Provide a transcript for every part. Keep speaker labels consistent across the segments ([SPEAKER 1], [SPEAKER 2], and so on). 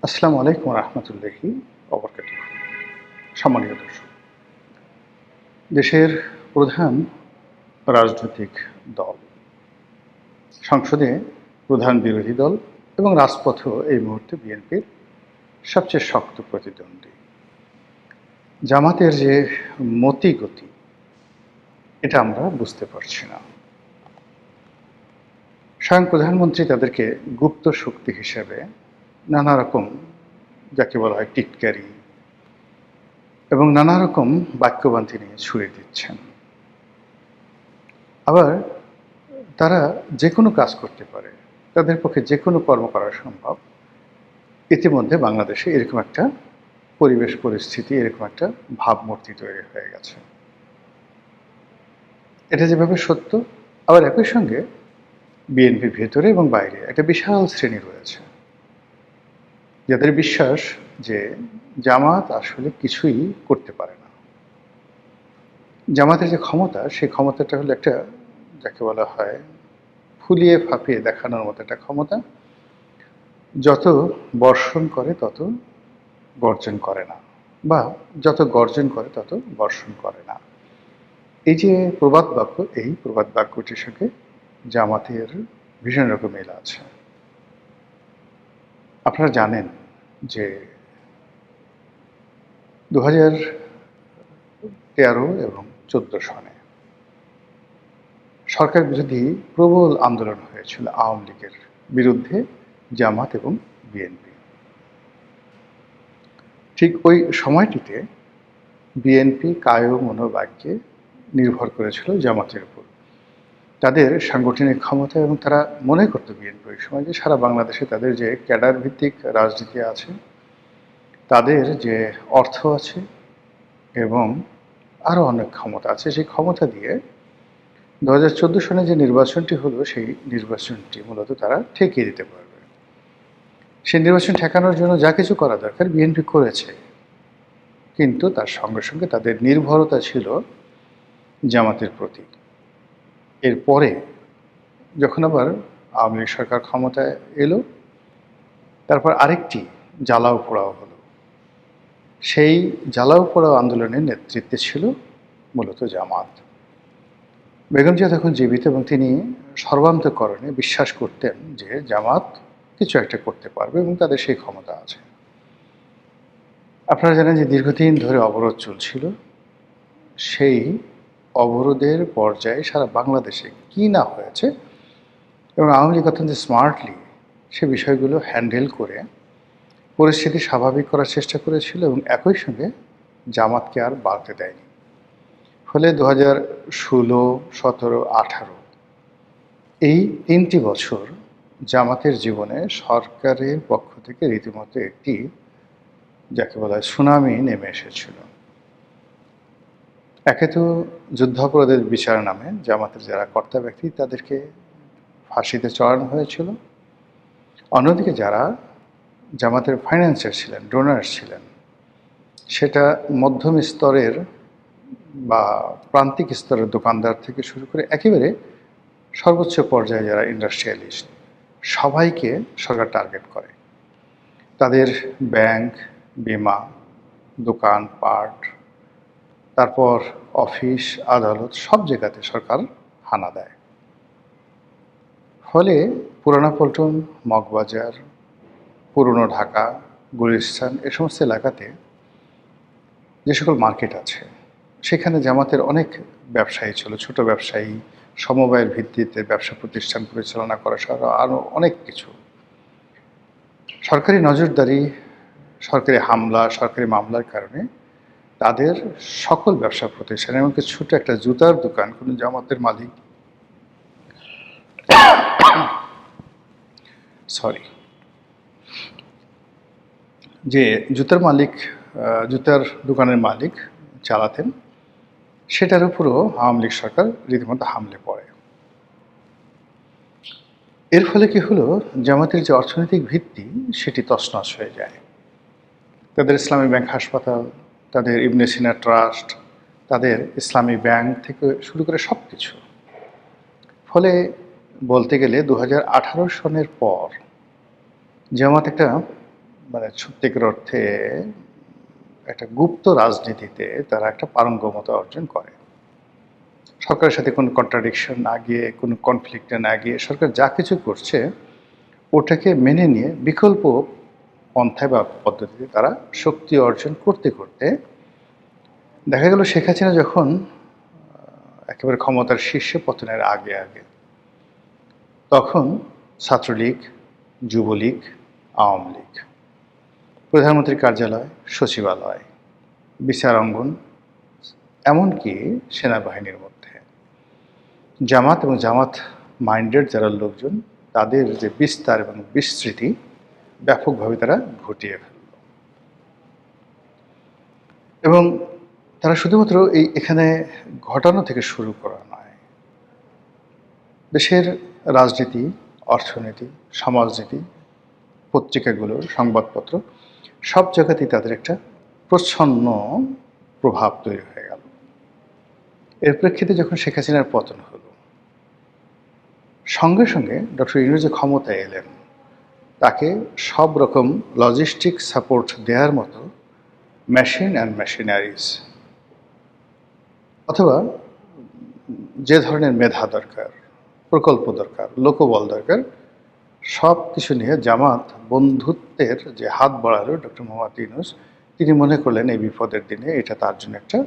[SPEAKER 1] আসসালামু আলাইকুম রহমতুল্লাহি ওবরকাতুহ। সম্মানিত দর্শক, দেশের প্রধান রাজনৈতিক দল, সংসদে প্রধান বিরোধী দল এবং রাজপথেও এই মুহূর্তে বিএনপির সবচেয়ে শক্ত প্রতিদ্বন্দ্বী জামাতের যে মতিগতি, এটা আমরা বুঝতে পারছি না। স্বয়ং প্রধানমন্ত্রী তাদেরকে গুপ্ত শক্তি হিসেবে নানা রকম, যাকে বলা হয় টিটকারি এবং নানা রকম বাক্যবান্তি নিয়ে ছুড়ে দিচ্ছেন। আবার তারা যে কোনো কাজ করতে পারে, তাদের পক্ষে যে কোনো কর্ম করা সম্ভব। ইতিমধ্যে বাংলাদেশে এরকম একটা পরিবেশ পরিস্থিতি, এরকম একটা ভাবমূর্তি তৈরি হয়ে গেছে। এটা যেভাবে সত্য, আবার একই সঙ্গে বিএনপির ভেতরে এবং বাইরে একটা বিশাল শ্রেণী রয়েছে যাদের বিশ্বাস যে জামাত আসলে কিছুই করতে পারে না। জামাতের যে ক্ষমতা, সেই ক্ষমতাটা হলো একটা, যাকে বলা হয় ফুলিয়ে ফাঁপিয়ে দেখানোর মতো একটা ক্ষমতা। যত বর্ষণ করে তত গর্জন করে না, বা যত গর্জন করে তত বর্ষণ করে না। এই যে প্রবাদ বাক্য, এই প্রবাদ বাক্যটির সঙ্গে জামাতের ভীষণ রকম মিল আছে। আপনারা জানেন যে 2013 এবং 2014 সনে সরকার বিরোধী প্রবল আন্দোলন হয়েছিল আওয়ামী লীগের বিরুদ্ধে, জামাত এবং বিএনপি। ঠিক ওই সময়টিতে বিএনপি কায় মনোবাক্যে নির্ভর করেছিল জামাতের উপর, তাদের সাংগঠনিক ক্ষমতা, এবং তারা মনে করতো বিএনপি ওই সময় যে সারা বাংলাদেশে তাদের যে ক্যাডার ভিত্তিক রাজনীতি আছে, তাদের যে অর্থ আছে এবং আরও অনেক ক্ষমতা আছে, সেই ক্ষমতা দিয়ে 2014 সনে যে নির্বাচনটি হলো, সেই নির্বাচনটি মূলত তারা ঠেকিয়ে দিতে পারবে। সেই নির্বাচন ঠেকানোর জন্য যা কিছু করা দরকার বিএনপি করেছে, কিন্তু তার সঙ্গে সঙ্গে তাদের নির্ভরতা ছিল জামাতের প্রতি। এরপরে যখন আবার আওয়ামী লীগ সরকার ক্ষমতায় এলো, তারপর আরেকটি জ্বালাও পোড়াও হলো। সেই জ্বালাও পোড়াও আন্দোলনের নেতৃত্বে ছিল মূলত জামাত। বেগম জিয়া তখন জীবিত এবং তিনি সর্বান্তকরণে বিশ্বাস করতেন যে জামাত কিছু একটা করতে পারবে এবং তাদের সেই ক্ষমতা আছে। আপনারা জানেন যে দীর্ঘদিন ধরে অবরোধ চলছিল। সেই অবরোধের পর্যায়ে সারা বাংলাদেশে কি না হয়েছে, এবং আওয়ামী লীগ অত্যন্ত স্মার্টলি সে বিষয়গুলো হ্যান্ডেল করে পরিস্থিতি স্বাভাবিক করার চেষ্টা করেছিল, এবং একই সঙ্গে জামাতকে আর বাড়তে দেয়নি। ফলে 2016, 17, 18 এই 3টি বছর জামাতের জীবনে সরকারের পক্ষ থেকে রীতিমতো একটি, যাকে বলা হয় সুনামি নেমে এসেছিল। একে তো যুদ্ধাপরাধের বিচার নামে জামাতের যারা কর্তা ব্যক্তি তাদেরকে ফাঁসিতে চড়ানো হয়েছিল। অন্যদিকে যারা জামাতের ফাইন্যান্সার ছিলেন, ডোনার ছিলেন, সেটা মধ্যম স্তরের বা প্রান্তিক স্তরের দোকানদার থেকে শুরু করে একেবারে সর্বোচ্চ পর্যায়ে যারা ইন্ডাস্ট্রিয়ালিস্ট, সবাইকে সরকার টার্গেট করে। তাদের ব্যাংক, বিমা, দোকান পাট, তারপর অফিস, আদালত, সব জায়গাতে সরকার হানা দেয়। ফলে পুরানা পল্টন, মগবাজার, পুরনো ঢাকা, গুলিস্তান, এ সমস্ত এলাকাতে যে সকল মার্কেট আছে, সেখানে জামাতের অনেক ব্যবসায়ী ছিল, ছোট ব্যবসায়ী, সমবায়ের ভিত্তিতে ব্যবসা প্রতিষ্ঠান পরিচালনা করা সহ আরও অনেক কিছু। সরকারি নজরদারি, সরকারি হামলা, সরকারি মামলার কারণে তাদের সকল ব্যবসা প্রতিষ্ঠান, এমনকি ছোট একটা জুতার দোকান কোনো জামাতের মালিক যে জুতার মালিক, জুতার দোকানের মালিক চালাতেন, সেটার উপরও আওয়ামী লীগ সরকার রীতিমতো হামলে পড়ে। এর ফলে কি হলো, জামাতের যে অর্থনৈতিক ভিত্তি সেটি তছনছ হয়ে যায়। তাদের ইসলামী ব্যাংক হাসপাতাল, তাদের ইবনে সিনা ট্রাস্ট, তাদের ইসলামী ব্যাংক থেকে শুরু করে সব কিছু। ফলে বলতে গেলে 2018 সনের পর জামাত একটা মানে সত্যিকার অর্থে একটা গুপ্ত রাজনীতিতে তারা একটা পারঙ্গমতা অর্জন করে। সরকারের সাথে কোনো কন্ট্রাডিকশন না গিয়ে, কোনো কনফ্লিক্টে না গিয়ে সরকার যা কিছু করছে ওটাকে মেনে নিয়ে বিকল্প পন্থায় বা পদ্ধতিতে তারা শক্তি অর্জন করতে করতে দেখা গেল শেখ হাসিনা যখন একেবারে ক্ষমতার শীর্ষে পতনের আগে আগে তখন ছাত্রলীগ, যুবলীগ, আওয়ামী লীগ, প্রধানমন্ত্রীর কার্যালয়, সচিবালয়, বিচার অঙ্গন, এমনকি সেনাবাহিনীর মধ্যে জামাত এবং জামাত মাইন্ডেড যারা লোকজন তাদের যে বিস্তার এবং বিস্তৃতি ব্যাপকভাবে তারা ঘটিয়ে ফেলল। এবং তারা শুধুমাত্র এখানে ঘটানো থেকে শুরু করা নয়, দেশের রাজনীতি, অর্থনীতি, সমাজনীতি, পত্রিকাগুলোর সংবাদপত্র সব জায়গাতেই তাদের একটা প্রচ্ছন্ন প্রভাব তৈরি হয়ে গেল। এর প্রেক্ষিতে যখন শেখ হাসিনার পতন হলো, সঙ্গে সঙ্গে ডক্টর ইউনূস যে ক্ষমতায় এলেন তাকে সব রকম লজিস্টিক সাপোর্ট দেওয়ার মতো মেশিন অ্যান্ড মেশিনারিজ অথবা যে ধরনের মেধা দরকার, প্রকল্প দরকার, লোকবল দরকার, সব কিছু নিয়ে জামাত বন্ধুত্বের যে হাত বাড়ালো ডক্টর মোহাম্মদ ইউনূস, তিনি মনে করলেন এই বিপদের দিনে এটা তার জন্য একটা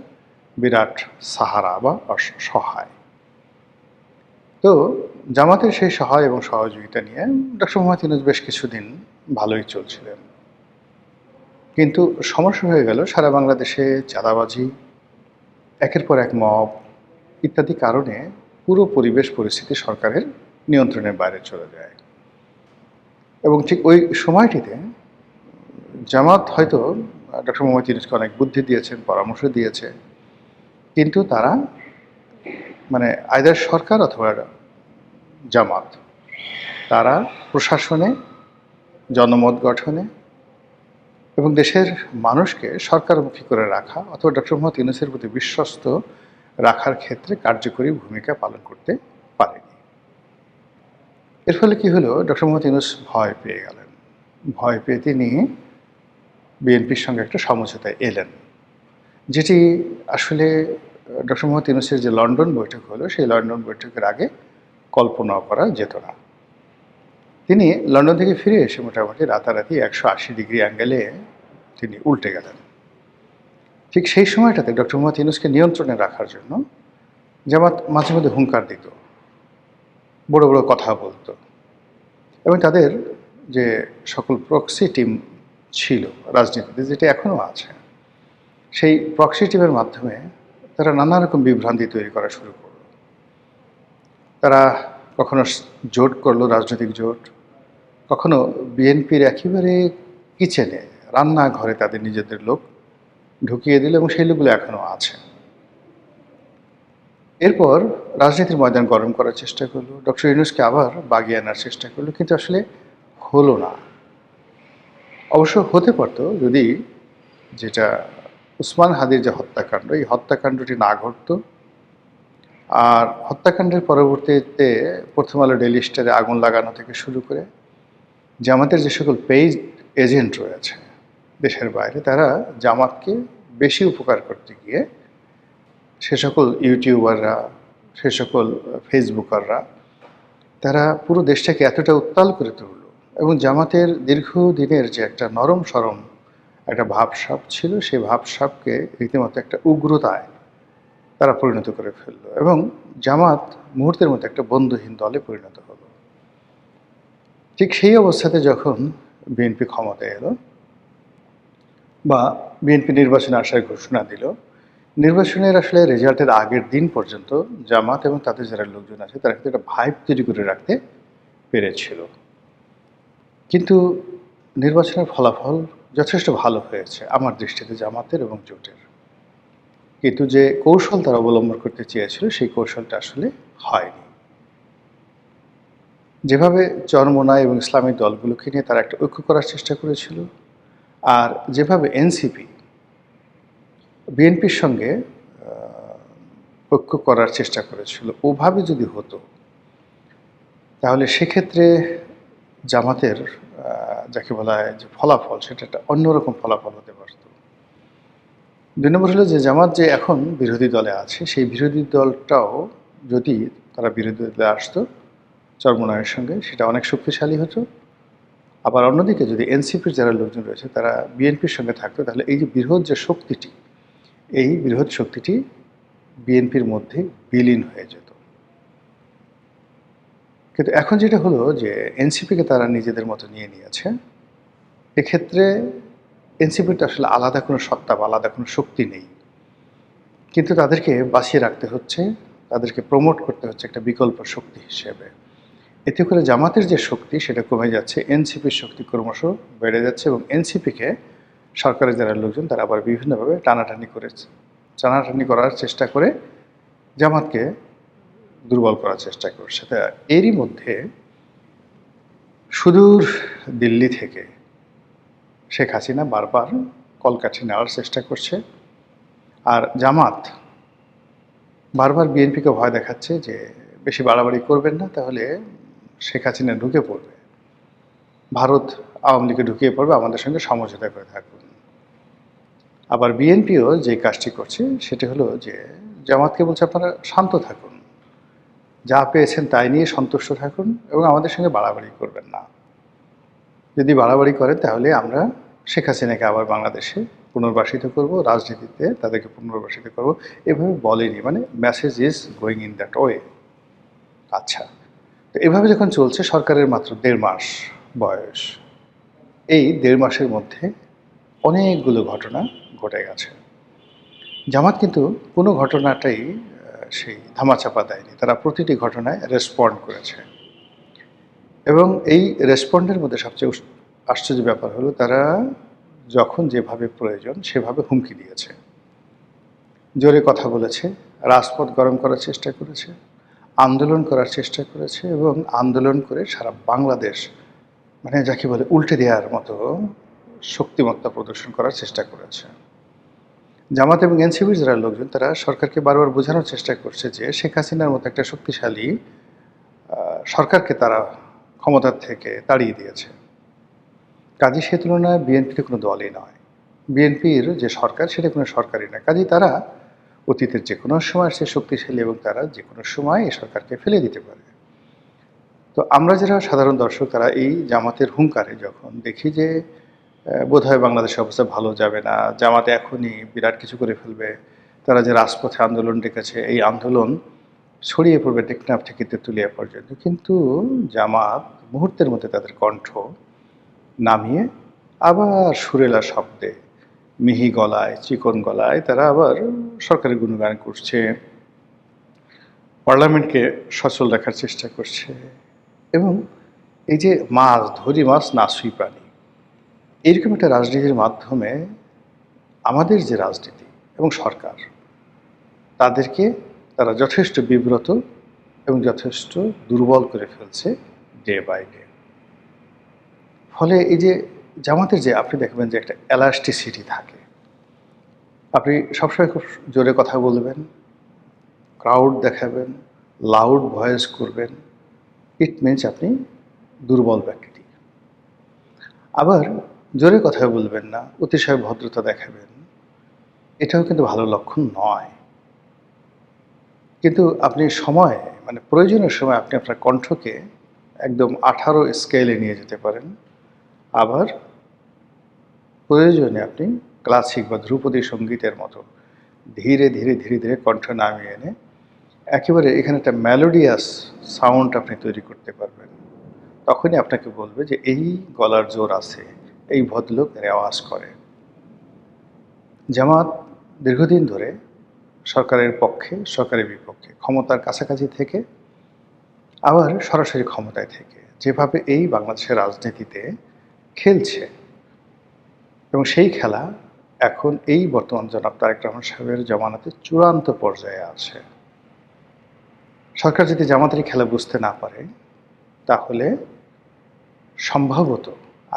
[SPEAKER 1] বিরাট সাহারা বা সহায়। তো জামাতের সেই সহায় এবং সহযোগিতা নিয়ে ডক্টর মোহাম্মদ ইউনূস বেশ কিছুদিন ভালোই চলছিলেন। কিন্তু সমস্যা হয়ে গেল, সারা বাংলাদেশে চাঁদাবাজি, একের পর এক মব ইত্যাদি কারণে পুরো পরিবেশ পরিস্থিতি সরকারের নিয়ন্ত্রণের বাইরে চলে যায়। এবং ঠিক ওই সময়টিতে জামাত হয়তো ডক্টর মোহাম্মদ ইউনূসকে অনেক বুদ্ধি দিয়েছেন, পরামর্শ দিয়েছে, কিন্তু তারা মানে আইদার সরকার অথবা জামাত তারা প্রশাসনে, জনমত গঠনে এবং দেশের মানুষকে সরকারমুখী করে রাখা অথবা ডক্টর মোহাম্মদ ইউনূসের প্রতি বিশ্বস্ত রাখার ক্ষেত্রে কার্যকরী ভূমিকা পালন করতে পারেনি। এর ফলে কি হলো, ডক্টর মোহাম্মদ ইউনূস ভয় পেয়ে গেলেন। ভয় পেয়ে তিনি বিএনপির সঙ্গে একটা সমঝোতায় এলেন, যেটি আসলে ডক্টর মোহাম্মদ ইউনূসের যে লন্ডন বৈঠক হলো সেই লন্ডন বৈঠকের আগে কল্পনাও করা যেত না। তিনি লন্ডন থেকে ফিরে এসে মোটামুটি রাতারাতি 180 ডিগ্রি অ্যাঙ্গেলে তিনি উল্টে গেলেন। ঠিক সেই সময়টাতে ডক্টর মোহাম্মদ ইউনূসকে নিয়ন্ত্রণে রাখার জন্য জামাত মাঝে মধ্যে হুঙ্কার দিত, বড় বড় কথা বলতো, এবং তাদের যে সকল প্রক্সি টিম ছিল রাজনীতিতে, যেটা এখনও আছে, সেই প্রক্সি টিমের মাধ্যমে তারা নানা রকম বিভ্রান্তি তৈরি করা শুরু করলো। তারা কখনো জোট করলো, রাজনৈতিক জোট, কখনো বিএনপির একেবারে কিচেনে, রান্নাঘরে তাদের নিজেদের লোক ঢুকিয়ে দিল এবং সেই লোকগুলো এখনও আছে। এরপর রাজনীতির ময়দান গরম করার চেষ্টা করলো, ডক্টর ইউনূসকে আবার বাগিয়ে আনার চেষ্টা করলো, কিন্তু আসলে হলো না। অবশ্য হতে পারতো যদি যেটা উসমান হাদির যে হত্যাকাণ্ড, এই হত্যাকাণ্ডটি না ঘটতো। আর হত্যাকাণ্ডের পরবর্তীতে প্রথম আলো ডেইলি স্টারে আগুন লাগানো থেকে শুরু করে জামাতের যে সকল পেইড এজেন্ট রয়েছে দেশের বাইরে, তারা জামাতকে বেশি উপকার করতে গিয়ে সে সকল ইউটিউবাররা, সে সকল ফেসবুকাররা, তারা পুরো দেশটাকে এতটা উত্তাল করে তুলল এবং জামাতের দীর্ঘদিনের যে একটা নরম সরম একটা ভাবসাব ছিল, সেই ভাবসাবকে রীতিমতো একটা উগ্রতায় তারা পরিণত করে ফেললো এবং জামাত মুহূর্তের মধ্যে একটা বন্ধুহীন দলে পরিণত হলো। ঠিক সেই অবস্থাতে যখন বিএনপি ক্ষমতায় এলো বা বিএনপি নির্বাচনে আসার ঘোষণা দিল, নির্বাচনের আসলে রেজাল্টের আগের দিন পর্যন্ত জামাত এবং তাদের যারা লোকজন আছে তারা কিন্তু একটা ভাইব তৈরি করে রাখতে পেরেছিল। কিন্তু নির্বাচনের ফলাফল যথেষ্ট ভালো হয়েছে আমার দৃষ্টিতে জামাতের এবং জোটের, কিন্তু যে কৌশল তারা অবলম্বন করতে চেয়েছিল সেই কৌশলটা আসলে হয়নি। যেভাবে চরমোনাই এবং ইসলামী দলগুলোকে নিয়ে তারা একটা ঐক্য করার চেষ্টা করেছিল, আর যেভাবে এনসিপি বিএনপির সঙ্গে ঐক্য করার চেষ্টা করেছিল, ওভাবে যদি হতো তাহলে সেক্ষেত্রে জামাতের যাকে বলা হয় যে ফলাফল, সেটা একটা অন্যরকম ফলাফল হতে পারত। ২ নম্বর হলো যে জামাত যে এখন বিরোধী দলে আছে, সেই বিরোধী দলটাও যদি তারা বিরোধী দলে আসতো চরমোনাইয়ের সঙ্গে, সেটা অনেক শক্তিশালী হতো। আবার অন্যদিকে যদি এনসিপির যারা লোকজন রয়েছে তারা বিএনপির সঙ্গে থাকতো, তাহলে এই যে বৃহৎ যে শক্তিটি, এই বৃহৎ শক্তিটি বিএনপির মধ্যে বিলীন হয়ে যেত। কিন্তু এখন যেটা হলো যে এনসিপিকে তারা নিজেদের মতো নিয়ে নিয়েছে। এক্ষেত্রে এনসিপির তো আসলে আলাদা কোনো সত্তা বা আলাদা কোনো শক্তি নেই, কিন্তু তাদেরকে বাঁচিয়ে রাখতে হচ্ছে, তাদেরকে প্রমোট করতে হচ্ছে একটা বিকল্প শক্তি হিসেবে। এতে করে জামাতের যে শক্তি সেটা কমে যাচ্ছে, এনসিপির শক্তি ক্রমশ বেড়ে যাচ্ছে এবং এনসিপিকে সরকারের যারা লোকজন তারা আবার বিভিন্নভাবে টানাটানি করার চেষ্টা করে জামাতকে দুর্বল করার চেষ্টা করছে। তা এরই মধ্যে সুদূর দিল্লি থেকে শেখ হাসিনা বারবার কলকাঠি নেওয়ার চেষ্টা করছে, আর জামাত বারবার বিএনপিকে ভয় দেখাচ্ছে যে বেশি বাড়াবাড়ি করবেন না, তাহলে শেখ হাসিনা ঢুকে পড়বে, ভারত আওয়ামী লীগে ঢুকিয়ে পড়বে, আমাদের সঙ্গে সমঝোতা করে থাকুন। আবার বিএনপিও যে কাজটি করছে সেটা হলো যে জামাতকে বলছে আপনারা শান্ত থাকুন, যা পেয়েছেন তাই নিয়ে সন্তুষ্ট থাকুন এবং আমাদের সঙ্গে বাড়াবাড়ি করবেন না। যদি বাড়াবাড়ি করেন তাহলে আমরা শেখ হাসিনাকে আবার বাংলাদেশে পুনর্বাসিত করব, রাজনীতিতে তাদেরকে পুনর্বাসিত করব, এভাবে বলেনি, মানে message is going in that way. আচ্ছা, তো এভাবে যখন চলছে, সরকারের মাত্র 1.5 মাস বয়স, এই 1.5 মাসের মধ্যে অনেকগুলো ঘটনা ঘটে গেছে। জামাত কিন্তু কোনো ঘটনাটাই সেই ধামাচাপা দেয়নি, তারা প্রতিটি ঘটনায় রেসপন্ড করেছে। এবং এই রেসপন্ডের মধ্যে সবচেয়ে আশ্চর্য ব্যাপার হলো তারা যখন যেভাবে প্রয়োজন সেভাবে হুমকি দিয়েছে, জোরে কথা বলেছে, রাজপথ গরম করার চেষ্টা করেছে, আন্দোলন করার চেষ্টা করেছে এবং আন্দোলন করে সারা বাংলাদেশ মানে যাকে বলে উল্টে দেওয়ার মতো শক্তিমত্তা প্রদর্শন করার চেষ্টা করেছে। জামাত এবং এনসিপির যারা লোকজন তারা সরকারকে বারবার বোঝানোর চেষ্টা করছে যে শেখ হাসিনার মতো একটা শক্তিশালী সরকারকে তারা ক্ষমতার থেকে তাড়িয়ে দিয়েছে। কাজী সে তুলনায় বিএনপির কোনো দলই নয়, বিএনপির যে সরকার সেটা কোনো সরকারই নয়। কাজী তারা অতীতের যে কোনো সময় সে শক্তিশালী এবং তারা যে কোনো সময় এই সরকারকে ফেলে দিতে পারে। তো আমরা যারা সাধারণ দর্শক তারা এই জামাতের হুঙ্কারে যখন দেখি যে বোধহয় বাংলাদেশের অবস্থা ভালো যাবে না, জামাতে এখনই বিরাট কিছু করে ফেলবে, তারা যে রাজপথে আন্দোলন ডেকেছে এই আন্দোলন ছড়িয়ে পড়বে টেকনাফ থেকে তেঁতুলিয়া পর্যন্ত, কিন্তু জামাত মুহূর্তের মধ্যে তাদের কণ্ঠ নামিয়ে আবার সুরেলা শব্দে, মিহি গলায়, চিকন গলায় তারা আবার সরকারের গুণগান করছে, পার্লামেন্টকে সচল রাখার চেষ্টা করছে। এবং এই যে মাছ ধরি মাছ না ছুঁই প্রাণী, এরকম একটা রাজনীতির মাধ্যমে আমাদের যে রাজনীতি এবং সরকার তাদেরকে তারা যথেষ্ট বিব্রত এবং যথেষ্ট দুর্বল করে ফেলছে ডে বাই ডে। ফলে এই যে জামাতের যে আপনি দেখবেন যে একটা এলাস্টিসিটি থাকে, আপনি সবসময় খুব জোরে কথা বলবেন, ক্রাউড দেখাবেন, লাউড ভয়েস করবেন, ইট মিনস আপনি দুর্বল ব্যক্তি। আবার জোরে কথা বলবেন না, অতিশয় ভদ্রতা দেখাবেন, এটাও কিন্তু ভালো লক্ষণ নয়। কিন্তু আপনি সময় মানে প্রয়োজনের সময় আপনি আপনার কণ্ঠকে একদম 18 স্কেলে নিয়ে যেতে পারেন, আবার প্রয়োজনে আপনি ক্লাসিক বা ধ্রুপদী সঙ্গীতের মতো ধীরে ধীরে ধীরে ধীরে কণ্ঠ নামিয়ে এনে একেবারে এখানে একটা মেলোডিয়াস সাউন্ড আপনি তৈরি করতে পারবেন। তখনই আপনাকে বলবে যে এই গলার জোর আছে, এই ভদ্রলোক রেওয়াজ করে। জামাত দীর্ঘদিন ধরে সরকারের পক্ষে, সরকারের বিপক্ষে, ক্ষমতার কাছাকাছি থেকে আবার সরাসরি ক্ষমতায় থেকে যেভাবে এই বাংলাদেশের রাজনীতিতে খেলছে, এবং সেই খেলা এখন এই বর্তমান জনাব তারেক রহমান সাহেবের জমানাতে চূড়ান্ত পর্যায়ে আছে। সরকার যদি জামাতের খেলা বুঝতে না পারে তাহলে সম্ভবত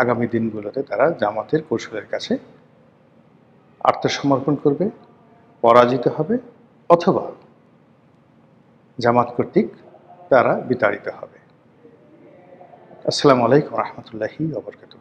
[SPEAKER 1] আগামী দিনগুলোতে তারা জামাতের কৌশলের কাছে আত্মসমর্পণ করবে, পরাজিত হবে, অথবা জামাত কর্তৃক তারা বিতাড়িত হবে। আসসালামু আলাইকুম রহমতুল্লাহি ওয়া বারাকাতুহু।